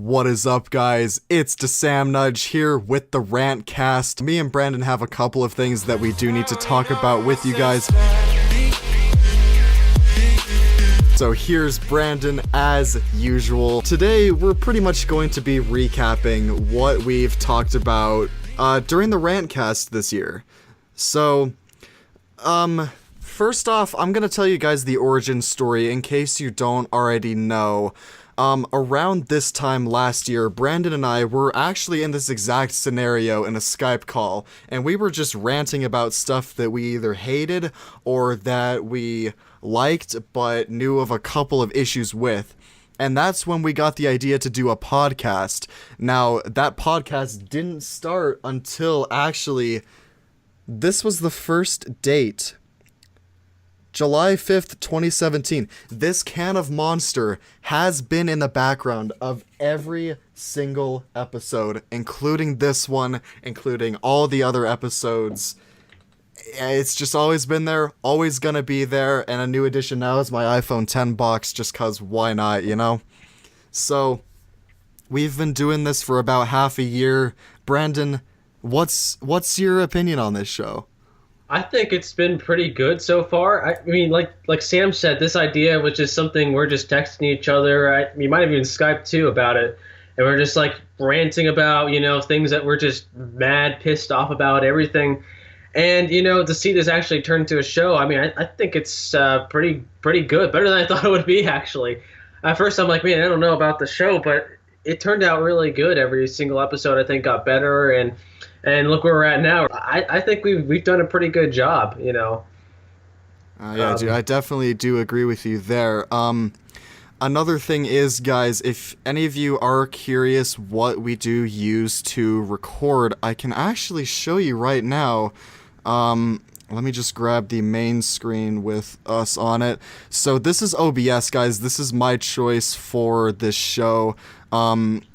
What is up, guys? It's DaSamNudge here with the Rantcast. Me and Brandon have a couple of things that we do need to talk about with you guys. So here's Brandon as usual. Today we're pretty much going to be recapping what we've talked about during the Rantcast this year. So, first off, I'm gonna tell you guys the origin story in case you don't already know. Around this time last year, Brandon and I were actually in this exact scenario in a Skype call, and we were just ranting about stuff that we either hated or that we liked but knew of a couple of issues with. And that's when we got the idea to do a podcast. Now, that podcast didn't start until actually, this was the first date. July 5th, 2017. This can of Monster has been in the background of every single episode, including this one, including all the other episodes. It's just always been there, always gonna be there, and a new addition now is my iPhone 10 box, just cause why not, you know? So, we've been doing this for about half a year. Brandon, what's your opinion on this show? I think it's been pretty good so far. I mean, like Sam said, this idea was just something we're just texting each other. We might have even Skyped too about it. And we're just like ranting about, things that we're just mad, pissed off about, everything. And, to see this actually turn into a show, I mean, I think it's pretty good. Better than I thought it would be, actually. At first, I'm like, man, I don't know about the show, but it turned out really good. Every single episode, I think, got better. And look where we're at now. I think we've done a pretty good job, Yeah, dude, I definitely do agree with you there. Another thing is, guys, if any of you are curious what we do use to record, I can actually show you right now. Let me just grab the main screen with us on it. So this is OBS, guys. This is my choice for this show.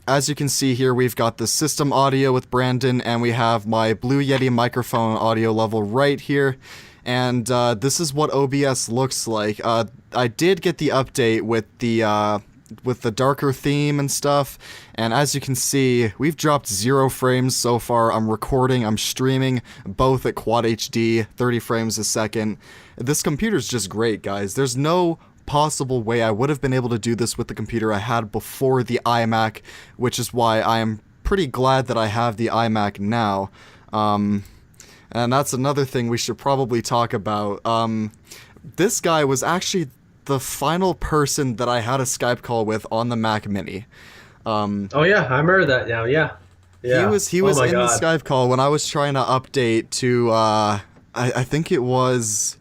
As you can see here, we've got the system audio with Brandon, and we have my Blue Yeti microphone audio level right here. And this is what OBS looks like. I did get the update with the darker theme and stuff, and as you can see, we've dropped 0 frames so far. I'm recording, I'm streaming, both at Quad HD, 30 frames a second. This computer's just great, guys. There's no possible way I would have been able to do this with the computer I had before the iMac, which is why I am pretty glad that I have the iMac now. And that's another thing we should probably talk about. This guy was actually the final person that I had a Skype call with on the Mac Mini. Oh yeah, I remember that now. Yeah. He was in the Skype call when I was trying to update to I think it was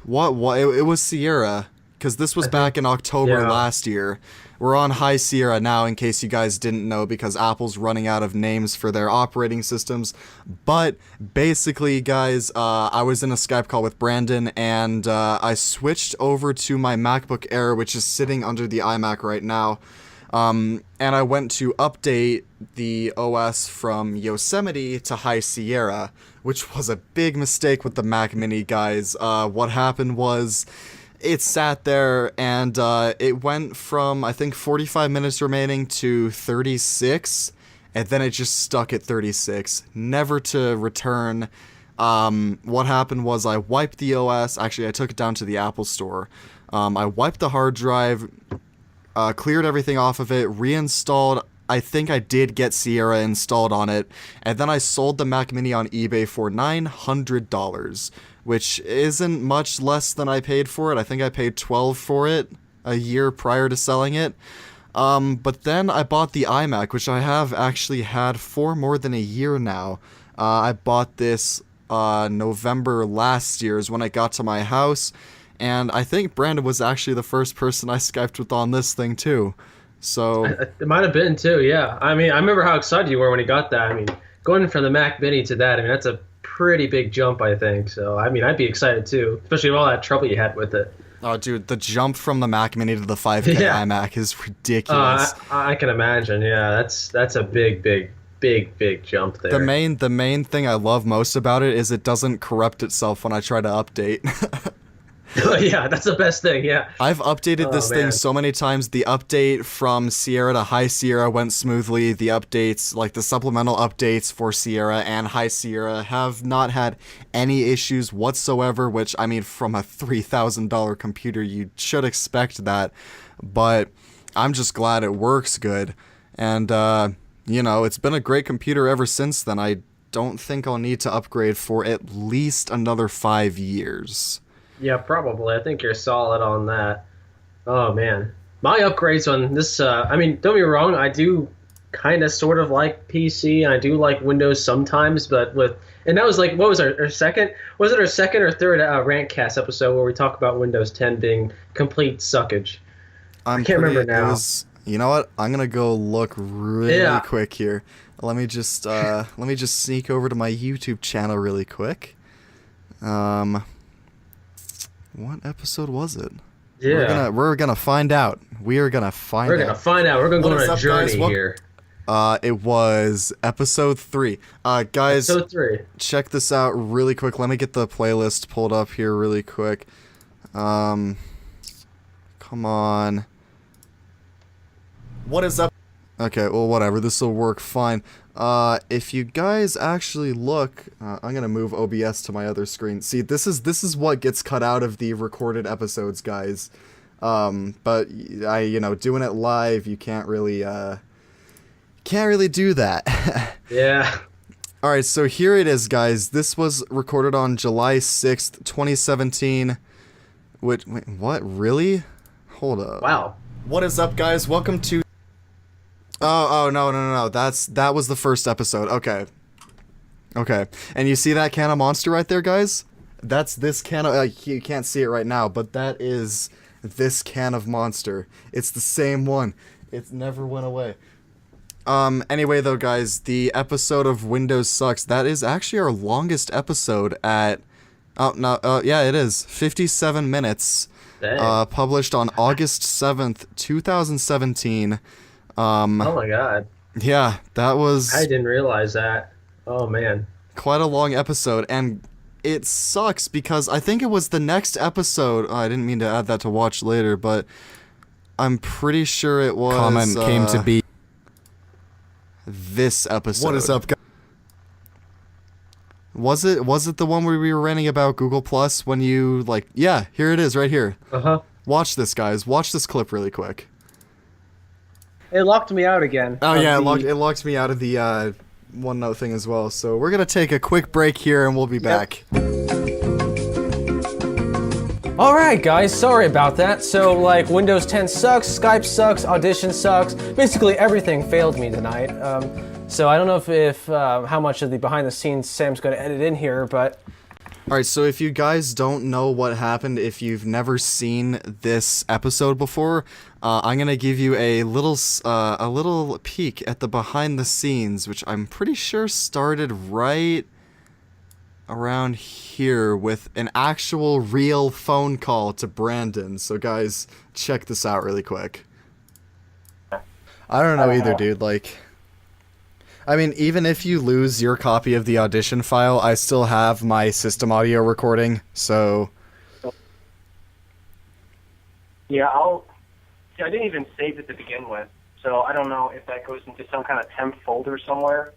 it was Sierra, because this was back in October last year. We're on High Sierra now, in case you guys didn't know, because Apple's running out of names for their operating systems. But basically, guys, I was in a Skype call with Brandon, and I switched over to my MacBook Air, which is sitting under the iMac right now. And I went to update the OS from Yosemite to High Sierra, which was a big mistake with the Mac Mini, guys. What happened was, it sat there, and it went from, I think, 45 minutes remaining to 36, and then it just stuck at 36, never to return. What happened was I wiped the OS. Actually, I took it down to the Apple Store. I wiped the hard drive, cleared everything off of it, reinstalled. I think I did get Sierra installed on it, and then I sold the Mac Mini on eBay for $900, which isn't much less than I paid for it. I think I paid $12 for it a year prior to selling it. But then I bought the iMac, which I have actually had for more than a year now. I bought this November last year is when it got to my house, and I think Brandon was actually the first person I Skyped with on this thing too. So it might have been too, yeah. I mean, I remember how excited you were when you got that. I mean, going from the Mac Mini to that, I mean, that's a pretty big jump, I think. So, I mean, I'd be excited too, especially with all that trouble you had with it. Oh, dude, the jump from the Mac Mini to the 5K iMac is ridiculous. I can imagine. Yeah, that's a big jump there. The main thing I love most about it is it doesn't corrupt itself when I try to update. Yeah, that's the best thing. Yeah. I've updated this thing man. so many times. The update from Sierra to High Sierra went smoothly. The updates, like the supplemental updates for Sierra and High Sierra, have not had any issues whatsoever, which, I mean, from a $3,000 computer, you should expect that. But I'm just glad it works good. And, you know, it's been a great computer ever since then. I don't think I'll need to upgrade for at least another 5 years. Yeah, probably. I think you're solid on that. Oh man, my upgrades on this. I mean, don't get me wrong. I do kind of sort of like PC. I do like Windows sometimes, but and that was like, what was our second? Was it our second or third Rantcast episode where we talk about Windows 10 being complete suckage? I can't remember now. You know what? I'm gonna go look really quick here. Let me just sneak over to my YouTube channel really quick. What episode was it? Yeah. We're gonna find out. We're gonna find out. We're gonna go on a journey here. It was episode 3. Guys, episode 3. Check this out really quick. Let me get the playlist pulled up here really quick. Come on. What is up? Okay, well, whatever. This will work fine. If you guys actually look, I'm gonna move OBS to my other screen. See, this is what gets cut out of the recorded episodes, guys. But you know, doing it live, you can't really do that. Yeah. All right, so here it is, guys. This was recorded on July 6th, 2017. Wait, what? Really? Hold up. Wow. What is up, guys? Welcome to... Oh, no. That was the first episode. Okay. And you see that can of Monster right there, guys? That's this can of... you can't see it right now, but that is this can of Monster. It's the same one. It never went away. Anyway, though, guys, the episode of Windows Sucks, that is actually our longest episode at... Oh, no, yeah, it is. 57 minutes. Published on August 7th, 2017. Oh my god. Yeah, that was... I didn't realize that. Oh man. Quite a long episode, and it sucks because I think it was the next episode... Oh, I didn't mean to add that to watch later, but I'm pretty sure it was... Comment came to be... This episode. What is up, guys? Was it the one where we were ranting about Google Plus when you, like... Yeah, here it is, right here. Uh-huh. Watch this, guys. Watch this clip really quick. It locked me out again. Oh yeah, it locked me out of the OneNote thing as well. So we're gonna take a quick break here, and we'll be back. Alright guys, sorry about that. So like Windows 10 sucks, Skype sucks, Audition sucks, basically everything failed me tonight. So I don't know if how much of the behind the scenes Sam's going to edit in here, but... Alright, so if you guys don't know what happened, if you've never seen this episode before, I'm gonna give you a little peek at the behind the scenes, which I'm pretty sure started right around here with an actual real phone call to Brandon. So guys, check this out really quick. I don't know either, dude. Like, I mean, even if you lose your copy of the Audition file, I still have my system audio recording, so... Yeah, I didn't even save it to begin with, so I don't know if that goes into some kind of temp folder somewhere.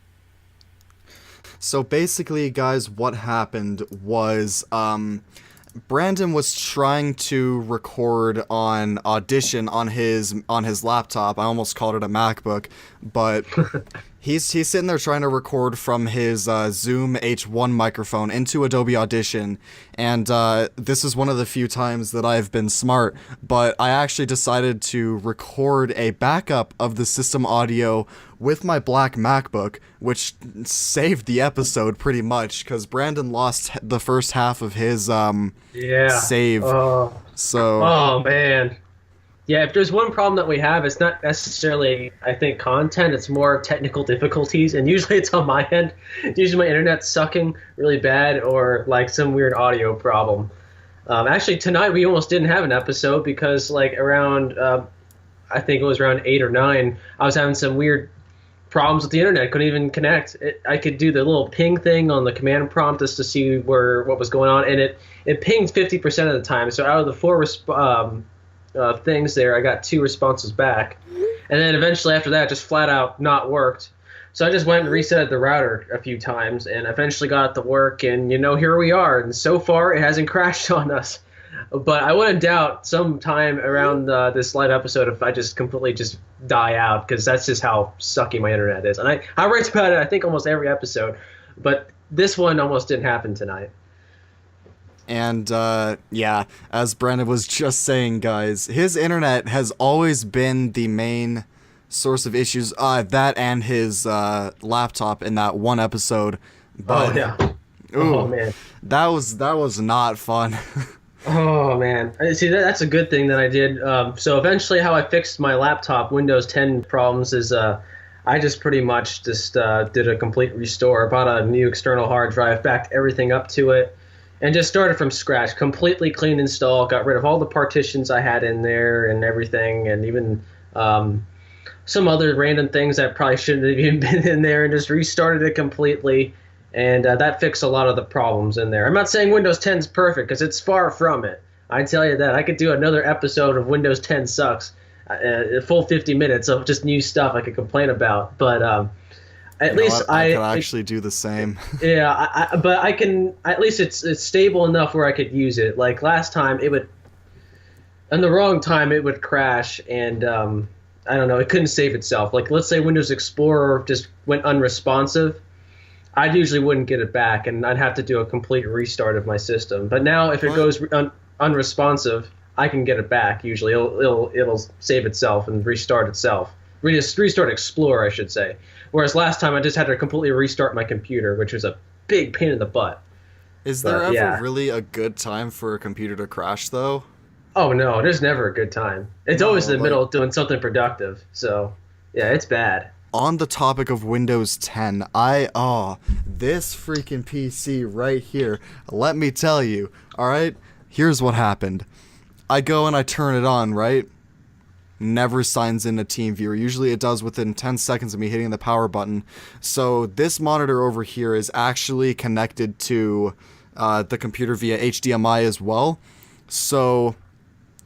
So basically, guys, what happened was, Brandon was trying to record on Audition on his laptop. I almost called it a MacBook, but he's sitting there trying to record from his Zoom H1 microphone into Adobe Audition, and this is one of the few times that I've been smart, but I actually decided to record a backup of the system audio with my black MacBook, which saved the episode pretty much, because Brandon lost the first half of his save. So. Oh man. Yeah, if there's one problem that we have, it's not necessarily, I think, content. It's more technical difficulties, and usually it's on my end. Usually my internet's sucking really bad, or like some weird audio problem. Actually, tonight we almost didn't have an episode because, like, around I think it was around 8 or 9, I was having some weird problems with the internet. Couldn't even connect. I could do the little ping thing on the command prompt just to see what was going on, and it pinged 50% of the time. So out of the 4 things there, I got 2 responses back, and then eventually after that, just flat out not worked. So I just went and reset the router a few times, and eventually got it to work. And here we are. And so far, it hasn't crashed on us. But I wouldn't doubt sometime around this live episode if I just completely just die out, because that's just how sucky my internet is. And I write about it, I think, almost every episode. But this one almost didn't happen tonight. And, yeah, as Brandon was just saying, guys, his internet has always been the main source of issues. That and his laptop in that one episode. But, oh, yeah. Ooh, oh, man. That was not fun. Oh, man. See, that's a good thing that I did. So eventually how I fixed my laptop Windows 10 problems is I just pretty much just did a complete restore. I bought a new external hard drive, backed everything up to it, and just started from scratch. Completely clean install, got rid of all the partitions I had in there and everything, and even some other random things that probably shouldn't have even been in there, and just restarted it completely. And that fixed a lot of the problems in there. I'm not saying Windows 10 is perfect, because it's far from it. I tell you that. I could do another episode of Windows 10 sucks, a full 50 minutes of just new stuff I could complain about. But at least I could actually do the same. Yeah, but I can. At least it's stable enough where I could use it. Like last time, it would. On the wrong time, it would crash, and I don't know. It couldn't save itself. Like let's say Windows Explorer just went unresponsive. I usually wouldn't get it back, and I'd have to do a complete restart of my system. But now, if it goes unresponsive, I can get it back. Usually, it'll save itself and restart itself. Restart Explorer, I should say. Whereas last time, I just had to completely restart my computer, which was a big pain in the butt. Is there ever really a good time for a computer to crash, though? Oh no, there's never a good time. It's always in the middle of doing something productive. So, yeah, it's bad. On the topic of Windows 10, this freaking PC right here, let me tell you, alright? Here's what happened. I go and I turn it on, right? Never signs in a TeamViewer. Usually it does within 10 seconds of me hitting the power button. So this monitor over here is actually connected to the computer via HDMI as well. So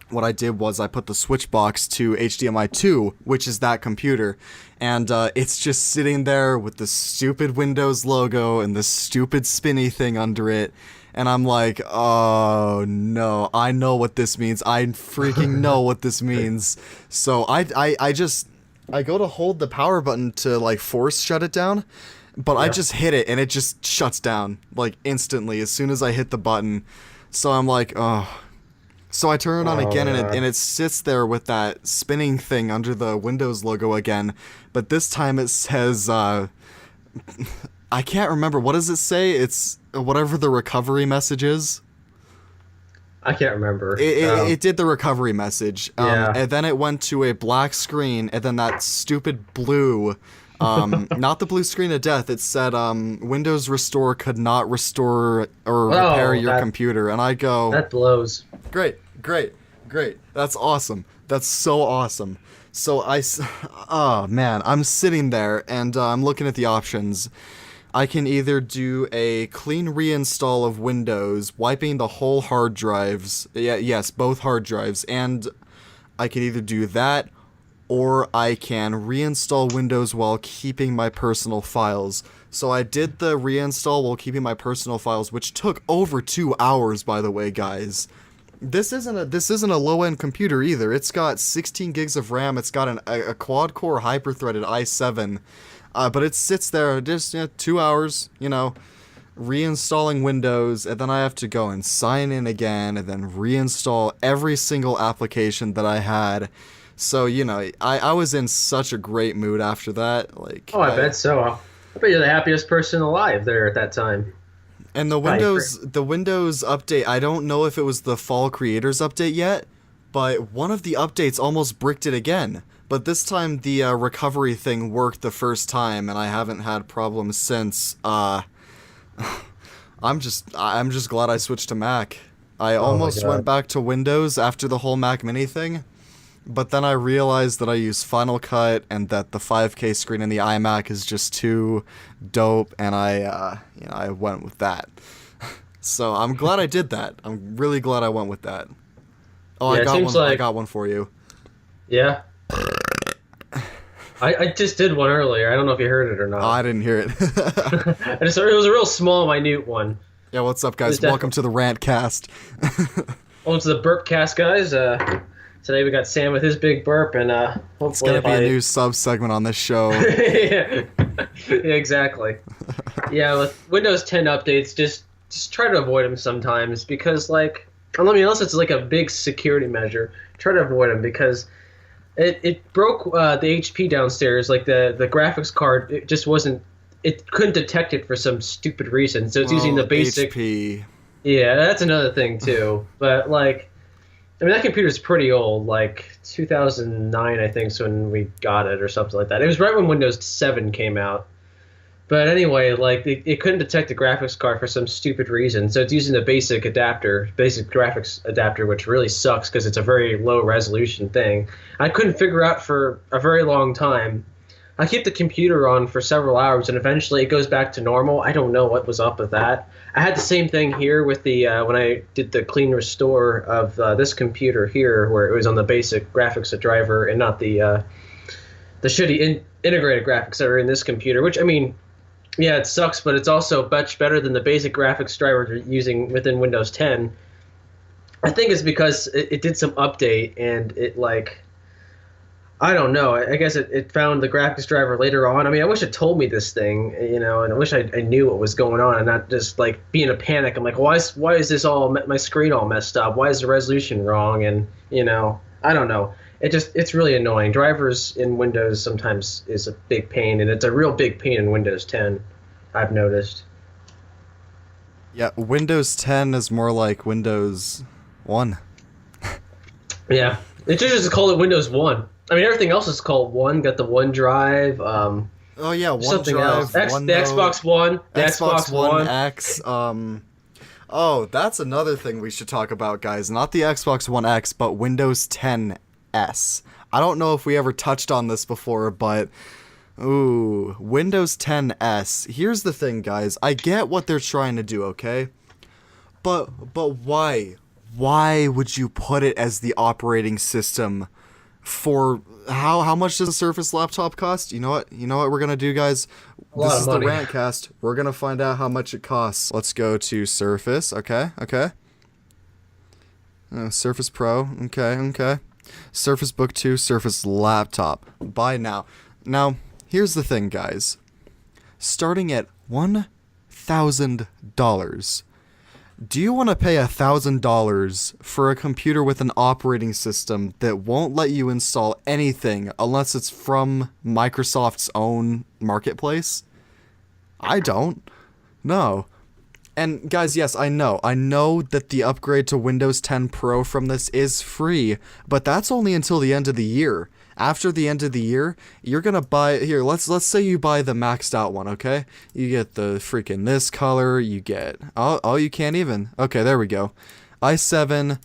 what I did was I put the switch box to HDMI 2, which is that computer, and it's just sitting there with the stupid Windows logo and the stupid spinny thing under it, and I'm like, oh no, I know what this means. I freaking know what this means. So I go to hold the power button to like force shut it down, but I just hit it and it just shuts down like instantly as soon as I hit the button. So I'm like, oh. So I turn it on again, and it sits there with that spinning thing under the Windows logo again, but this time it says, I can't remember, what does it say? It's whatever the recovery message is. I can't remember. It did the recovery message, Yeah. And then it went to a black screen, and then that stupid blue, not the blue screen of death, it said, Windows Restore could not restore or repair your computer, and I go... That blows. Great. That's awesome. That's so awesome. So oh man, I'm sitting there and I'm looking at the options. I can either do a clean reinstall of Windows, wiping the whole hard drives. Yes, both hard drives. And I can either do that, or I can reinstall Windows while keeping my personal files. So I did the reinstall while keeping my personal files, which took over 2 hours, by the way, guys. This isn't a low-end computer either. It's got 16 gigs of RAM. It's got a quad-core hyper-threaded i7, but it sits there just 2 hours, reinstalling Windows, and then I have to go and sign in again, and then reinstall every single application that I had. So I was in such a great mood after that. I bet so. I bet you're the happiest person alive there at that time. And the Windows update, I don't know if it was the Fall Creators update yet, but one of the updates almost bricked it again. But this time the recovery thing worked the first time, and I haven't had problems since. I'm just glad I switched to Mac. I almost went back to Windows after the whole Mac Mini thing, But then I realized that I use Final Cut and that the 5K screen in the iMac is just too dope, and I went with that. So I'm glad I did that. I'm really glad I went with that. Oh, Yeah, I it got seems one. I like- got one for you. Yeah. I just did one earlier. I don't know if you heard it or not. Oh, I didn't hear it. It was a real small, minute one. Yeah, what's up, guys? It's Welcome to the Rantcast. Welcome to the Burpcast, guys. Today we got Sam with his big burp, and hopefully It's gonna if be a I- new sub-segment on this show. yeah, exactly. Yeah, with Windows 10 updates, just try to avoid them sometimes because, like, unless it's like a big security measure, try to avoid them because it broke the HP downstairs. Like the graphics card, it just wasn't. It couldn't detect it for some stupid reason, so it's using the basic. HP. Yeah, that's another thing too. But like, I mean, that computer's pretty old. Like 2009, I think, is when we got it or something like that. It was right when Windows 7 came out. But anyway, like it couldn't detect the graphics card for some stupid reason, so it's using the basic graphics adapter, which really sucks because it's a very low resolution thing. I couldn't figure out for a very long time. I keep the computer on for several hours, and eventually it goes back to normal. I don't know what was up with that. I had the same thing here with the when I did the clean restore of this computer here, where it was on the basic graphics driver and not the shitty integrated graphics that are in this computer. Which, I mean, yeah, it sucks, but it's also much better than the basic graphics driver you're using within Windows 10. I think it's because it did some update, and it, like, I don't know. I guess it found the graphics driver later on. I mean, I wish it told me this thing, and I wish I knew what was going on and not just, like, be in a panic. I'm like, why is this all, my screen all messed up? Why is the resolution wrong? And, I don't know. It's really annoying. Drivers in Windows sometimes is a big pain, and it's a real big pain in Windows 10, I've noticed. Yeah, Windows 10 is more like Windows 1. Yeah. They should just call it Windows 1. I mean, everything else is called 1. Got the OneDrive, Oh yeah, something OneDrive, else. The OneNote, Xbox One. The Xbox One One. X. Oh, that's another thing we should talk about, guys. Not the Xbox One X, but Windows 10 S. I don't know if we ever touched on this before, but ooh, Windows 10 S. Here's the thing, guys. I get what they're trying to do, okay? But why? Why would you put it as the operating system for how much does a Surface laptop cost? You know what we're going to do, guys? This is the Rantcast. We're going to find out how much it costs. Let's go to Surface. Okay. Surface Pro. Okay. Surface Book 2, Surface Laptop. Buy now. Now, here's the thing, guys. Starting at $1,000. Do you want to pay $1,000 for a computer with an operating system that won't let you install anything unless it's from Microsoft's own marketplace? I don't. No. And guys, yes, I know that the upgrade to Windows 10 Pro from this is free, but that's only until the end of the year. After the end of the year, you're gonna buy, here, let's say you buy the maxed out one, okay? You get the freaking this color, you get, oh, you can't even, okay, there we go. i7,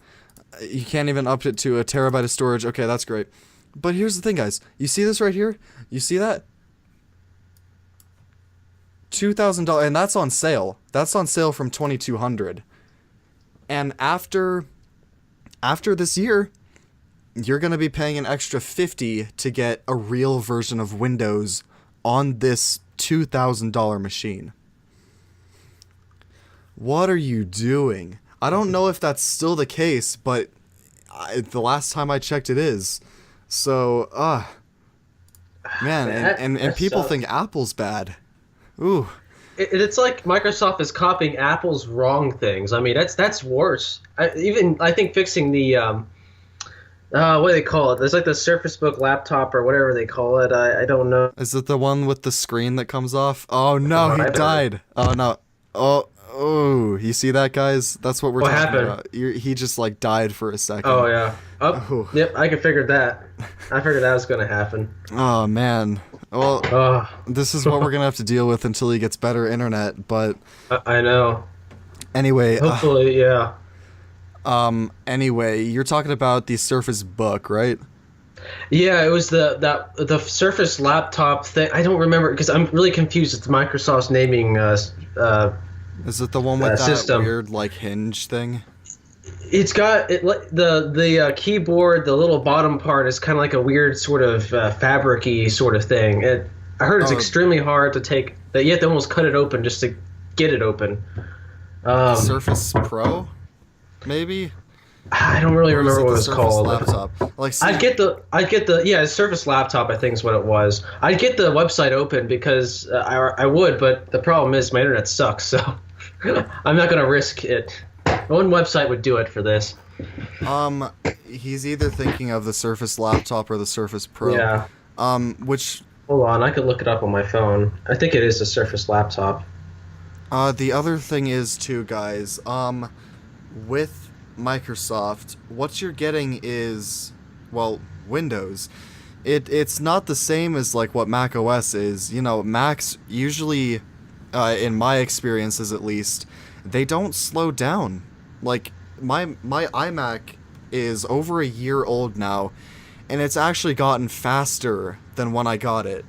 you can't even up it to 1 terabyte of storage, okay, that's great. But here's the thing, guys, you see this right here? You see that? $2,000, and that's on sale. That's on sale from $2,200. And after this year, you're going to be paying an extra $50 to get a real version of Windows on this $2,000 machine. What are you doing? I don't know if that's still the case, but the last time I checked it is. So, man, and people sucks. think Apple's bad. Ooh. It's like Microsoft is copying Apple's wrong things. I mean, that's worse. I think fixing the what do they call it? There's like the Surface Book laptop or whatever they call it. I don't know. Is it the one with the screen that comes off? Oh no, he died. Oh no. Oh, you see that, guys? That's what we're talking happened? about. He just like died for a second. Oh yeah. Oh. Yep, I figured that. I figured that was going to happen. Oh man. Well, this is what we're gonna have to deal with until he gets better internet. But I know. Anyway. Hopefully, yeah. Anyway, you're talking about the Surface Book, right? Yeah, it was the Surface laptop thing. I don't remember because I'm really confused. It's Microsoft's naming Is it the one with that system. weird like hinge thing? It's got it the keyboard. The little bottom part is kind of like a weird sort of fabric-y sort of thing. I heard it's Oh. extremely hard to take. That you have to almost cut it open just to get it open. Surface Pro, maybe. I don't really Or is remember it what the it was Surface called. laptop? Like, see, I'd get the yeah, Surface laptop I think is what it was. I'd get the website open because I would, but the problem is my internet sucks, so I'm not gonna risk it. One website would do it for this. he's either thinking of the Surface laptop or the Surface Pro. Yeah. Which Hold on, I could look it up on my phone. I think it is the Surface laptop. the other thing is too, guys. With Microsoft, what you're getting is, well, Windows. It's not the same as like what Mac OS is. You know, Macs usually, in my experiences at least, they don't slow down. Like my iMac is over a year old now, and it's actually gotten faster than when I got it.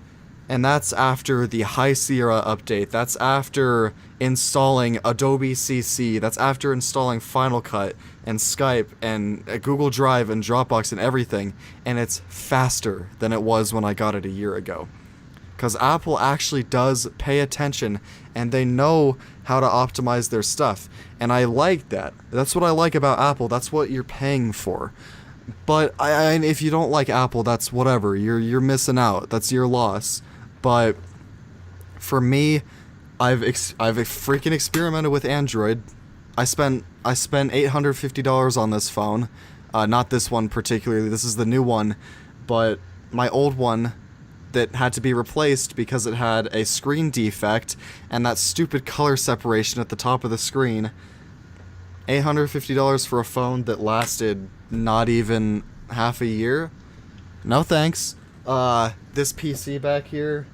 And that's after the High Sierra update. That's after installing Adobe CC. That's after installing Final Cut and Skype and Google Drive and Dropbox and everything. And it's faster than it was when I got it a year ago. Because Apple actually does pay attention and they know how to optimize their stuff. And I like that. That's what I like about Apple. That's what you're paying for. But if you don't like Apple, that's whatever. You're missing out. That's your loss. But for me, I've freaking experimented with Android. I spent $850 on this phone. Not this one particularly. This is the new one, but my old one that had to be replaced because it had a screen defect and that stupid color separation at the top of the screen. $850 for a phone that lasted not even half a year? No thanks. This PC back here,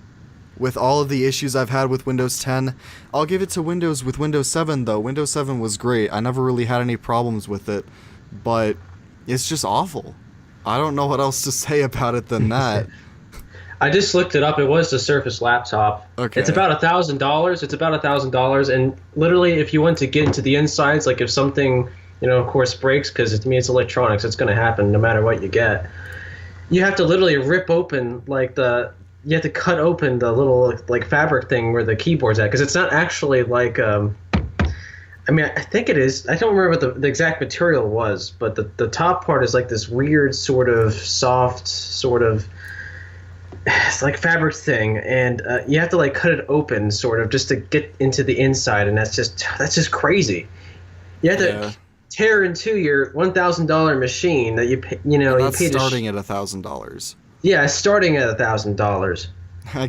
with all of the issues I've had with Windows 10, I'll give it to Windows with Windows 7 though. Windows 7 was great. I never really had any problems with it, but it's just awful. I don't know what else to say about it than that. I just looked it up. It was the Surface laptop. Okay. It's about $1,000. It's about $1,000, and literally, if you want to get into the insides, like if something, of course, breaks, because it's electronics, it's going to happen no matter what you get. You have to literally rip open you have to cut open the little like fabric thing where the keyboard's at, because it's not actually like I think it is. I don't remember what the exact material was, but the top part is like this weird sort of soft sort of. It's like fabric thing, and you have to like cut it open sort of just to get into the inside, and that's just crazy. You have to tear into your $1,000 machine that you pay, That's you paid starting at $1,000. Yeah, starting at $1,000.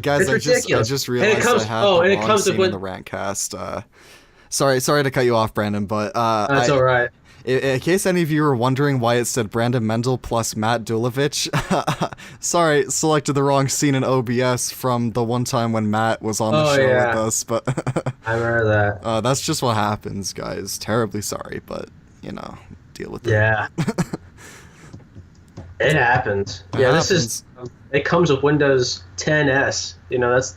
Guys, It's ridiculous. I just realized I have the wrong scene in the Rantcast. Sorry to cut you off, Brandon, but That's all right. In case any of you were wondering why it said Brandon Mendel plus Matt Dulovich, sorry, selected the wrong scene in OBS from the one time when Matt was on the show with us, but I remember that. That's just what happens, guys. Terribly sorry, but deal with it. Yeah. It happens. It comes with Windows 10s. That's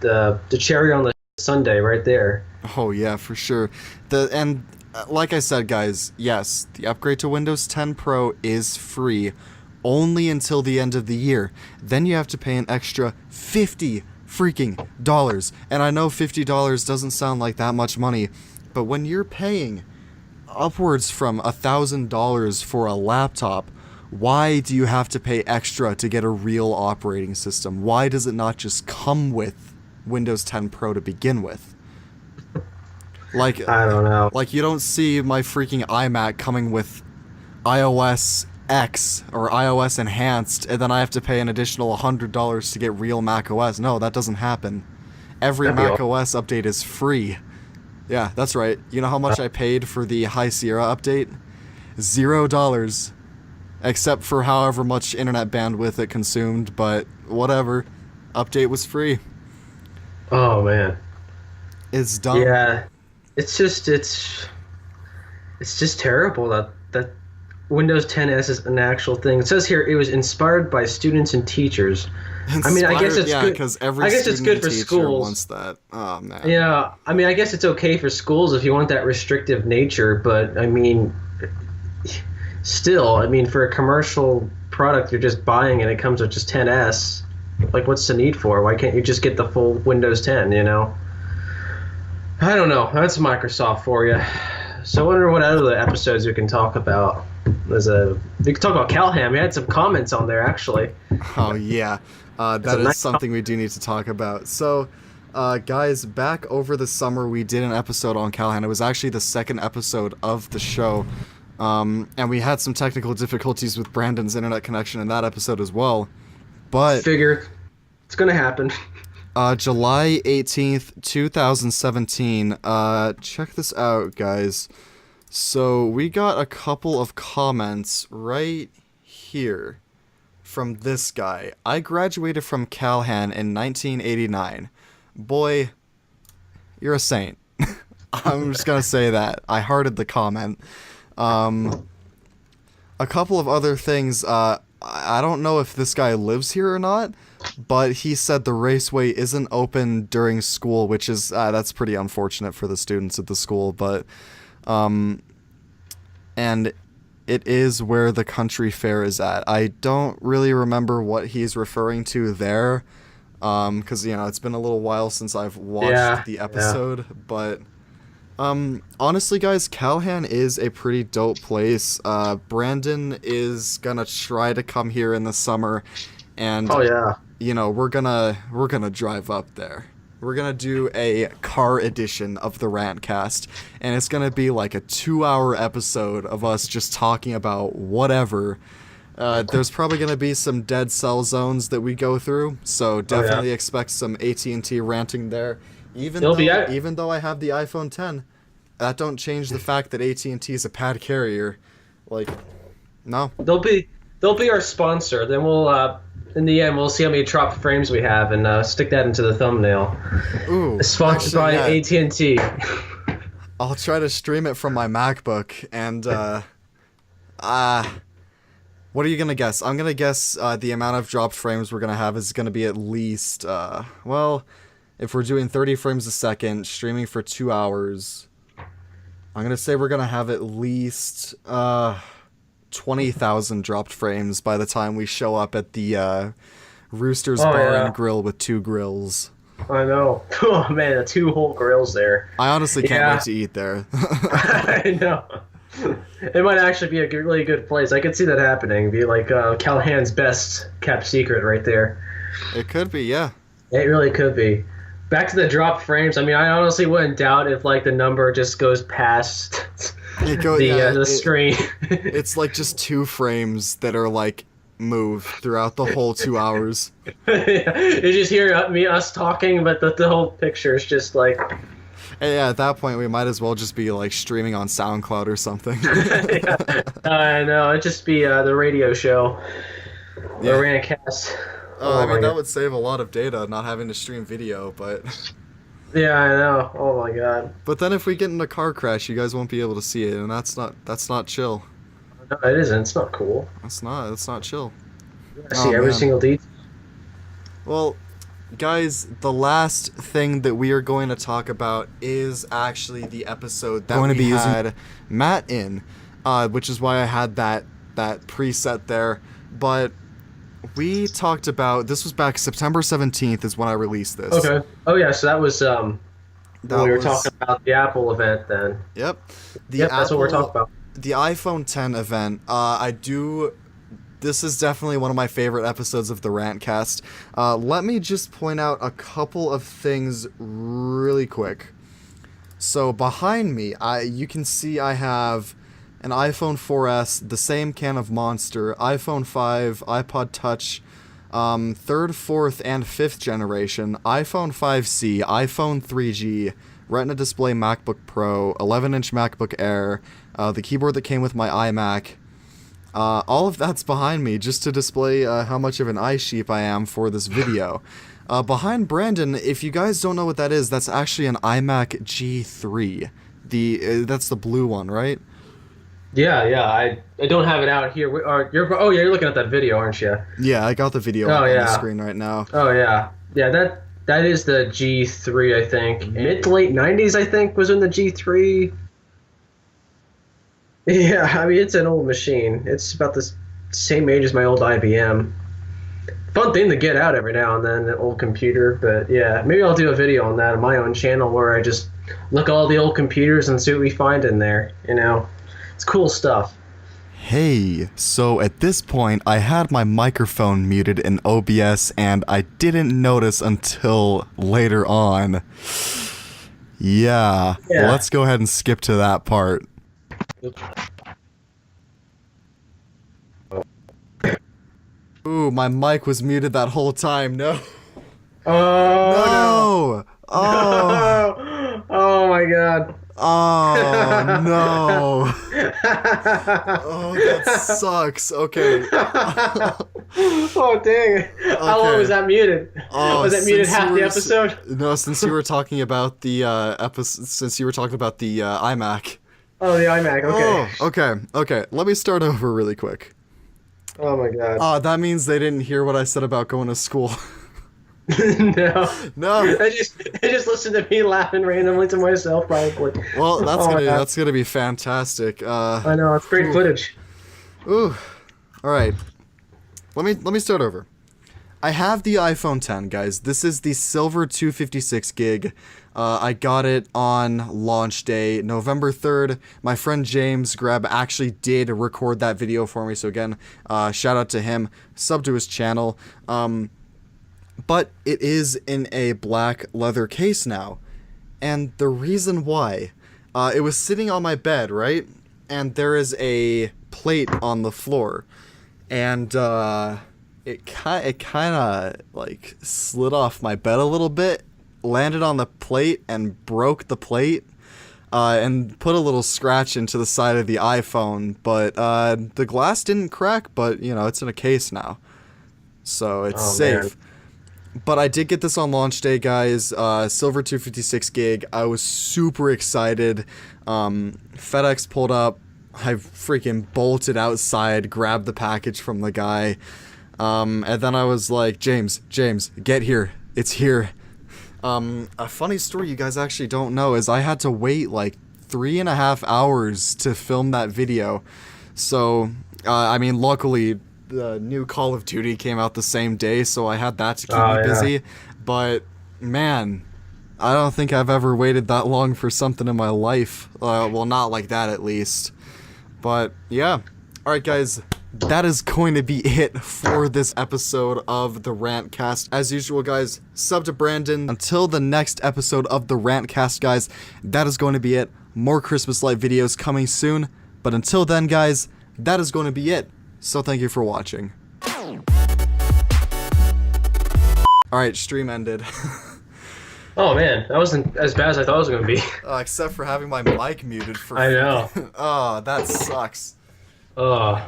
the cherry on the sundae right there. Oh yeah, for sure. Like I said, guys, yes, the upgrade to Windows 10 Pro is free only until the end of the year. Then you have to pay an extra $50 freaking dollars. And I know $50 doesn't sound like that much money, but when you're paying upwards from $1,000 for a laptop, why do you have to pay extra to get a real operating system? Why does it not just come with Windows 10 Pro to begin with? Like, I don't know. Like, you don't see my freaking iMac coming with iOS X or iOS Enhanced, and then I have to pay an additional $100 to get real Mac OS. No, that doesn't happen. Every Mac OS update is free. Yeah, that's right. You know how much I paid for the High Sierra update? $0. Except for however much internet bandwidth it consumed, but whatever. Update was free. Oh, man. It's dumb. Yeah. It's just terrible that Windows 10s is an actual thing. It says here it was inspired by students and teachers. I mean, I guess it's good because every I guess it's student good for and teacher schools. wants that. Oh man. Yeah, I mean, I guess it's okay for schools if you want that restrictive nature, but I mean, still, I mean, for a commercial product you're just buying and it comes with just 10s, like what's the need for? Why can't you just get the full Windows 10, you know? I don't know. That's Microsoft for you. So I wonder what other episodes we can talk about. We can talk about Calham. We had some comments on there, actually. Oh, yeah. That is something we do need to talk about. So, guys, back over the summer, we did an episode on Calhan. It was actually the second episode of the show. And we had some technical difficulties with Brandon's internet connection in that episode as well. But figure it's going to happen. July 18th, 2017. Check this out, guys. So, we got a couple of comments right here. From this guy. I graduated from Calhan in 1989. Boy, you're a saint. I'm just gonna say that. I hearted the comment. A couple of other things. I don't know if this guy lives here or not, but he said the raceway isn't open during school, which is that's pretty unfortunate for the students at the school. But and it is where the country fair is at. I don't really remember what he's referring to there, because, you know, it's been a little while since I've watched the episode, but, honestly, guys, Calhan is a pretty dope place. Brandon is gonna try to come here in the summer, and, you know, we're gonna drive up there. We're gonna do a car edition of the Rantcast, and it's gonna be like a 2-hour episode of us just talking about whatever. There's probably gonna be some dead cell zones that we go through, so definitely expect some AT&T ranting there. Even though I have the iPhone 10, that don't change the fact that AT&T is a bad carrier. Like, no. They'll be our sponsor. Then we'll in the end, we'll see how many dropped frames we have and stick that into the thumbnail. Ooh, sponsored by AT&T. I'll try to stream it from my MacBook, and what are you gonna guess? I'm gonna guess the amount of dropped frames we're gonna have is gonna be at least well, if we're doing 30 frames a second, streaming for 2 hours, I'm gonna say we're gonna have at least 20,000 dropped frames by the time we show up at the Rooster's Bar and Grill with 2 grills. I know. Oh man, the 2 whole grills there. I honestly can't wait to eat there. I know. It might actually be a really good place. I could see that happening. It'd be like Calhan's best kept secret right there. It could be, yeah. It really could be. Back to the dropped frames. I mean, I honestly wouldn't doubt if like the number just goes past the screen. It's like just 2 frames that are like moved throughout the whole 2 hours. You just hear us talking, but the whole picture is just like. And yeah, at that point we might as well just be like streaming on SoundCloud or something. I know, it'd just be the radio show, the Rantcast. I mean, that would save a lot of data, not having to stream video, but... Yeah, I know. Oh my god. But then if we get in a car crash, you guys won't be able to see it, and that's not chill. No, it isn't. It's not cool. That's not chill. I see every single detail. Well, guys, the last thing that we are going to talk about is actually the episode that we had Matt in, which is why I had that preset there, but... We talked about, this was back September 17th is when I released this. Okay. Oh yeah, so that was when we were talking about the Apple event then. Yep. That's what we're talking about. The iPhone 10 event. This is definitely one of my favorite episodes of the Rantcast. Let me just point out a couple of things really quick. So behind me, you can see I have an iPhone 4S, the same can of Monster, iPhone 5, iPod Touch, 3rd, 4th, and 5th generation, iPhone 5C, iPhone 3G, Retina display MacBook Pro, 11-inch MacBook Air, the keyboard that came with my iMac. All of that's behind me just to display how much of an iSheep I am for this video. Behind Brandon, if you guys don't know what that is, that's actually an iMac G3. That's the blue one, right? Yeah. I don't have it out here. You're looking at that video, aren't you? Yeah, I got the video Oh, on the yeah. screen right now. Oh yeah. That is the G3, I think. Mid to late 90s, I think, was in the G3. Yeah, I mean, it's an old machine. It's about the same age as my old IBM. Fun thing to get out every now and then, an old computer. But yeah, maybe I'll do a video on that on my own channel where I just look at all the old computers and see what we find in there. You know, it's cool stuff. Hey, so at this point, I had my microphone muted in OBS, and I didn't notice until later on. Yeah, let's go ahead and skip to that part. Ooh, my mic was muted that whole time. No. Oh No. Oh. Oh my god. Oh no. Oh, that sucks. Okay. Oh dang. How long was that muted? Oh, was that muted half the episode? No, since you were talking about the iMac. Oh, the iMac. Okay. Oh, okay. Let me start over really quick. Oh my god. Oh, that means they didn't hear what I said about going to school. No. I just listened to me laughing randomly to myself, probably. Well, that's gonna be fantastic. I know, it's great footage. Ooh. All right. Let me start over. I have the iPhone 10, guys. This is the silver 256 gig. I got it on launch day, November 3rd. My friend James Greb actually did record that video for me. So again, shout out to him. Sub to his channel. But it is in a black leather case now. And the reason why, it was sitting on my bed, right? And there is a plate on the floor. And it kind of like slid off my bed a little bit, landed on the plate and broke the plate, and put a little scratch into the side of the iPhone. But the glass didn't crack, but you know, it's in a case now. So it's safe. Man. But I did get this on launch day, guys. Silver 256 gig. I was super excited. FedEx pulled up. I freaking bolted outside, grabbed the package from the guy. And then I was like, James, get here. It's here. A funny story you guys actually don't know is I had to wait like 3.5 hours to film that video. So, I mean, luckily, the new Call of Duty came out the same day, so I had that to keep me busy. But, man, I don't think I've ever waited that long for something in my life. Well, not like that, at least. But, yeah. Alright, guys. That is going to be it for this episode of the Rantcast. As usual, guys, sub to Brandon. Until the next episode of the Rantcast, guys, that is going to be it. More Christmas light videos coming soon. But until then, guys, that is going to be it. So thank you for watching. Alright, stream ended. Oh man, that wasn't as bad as I thought it was going to be. Except for having my mic muted for... I know. Oh, that sucks. Oh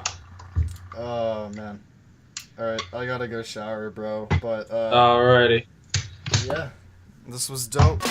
man. Alright, I gotta go shower, bro. But, Alrighty. yeah. This was dope.